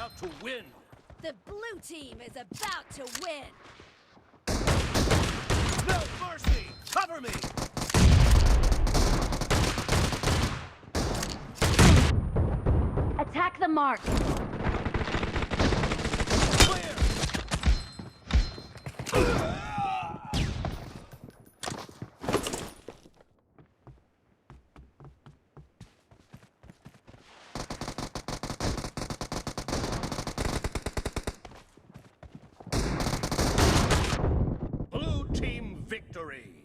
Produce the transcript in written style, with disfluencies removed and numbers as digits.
about to win. The blue team is about to win. No mercy! Cover me! Attack the mark. Clear! Blue team victory!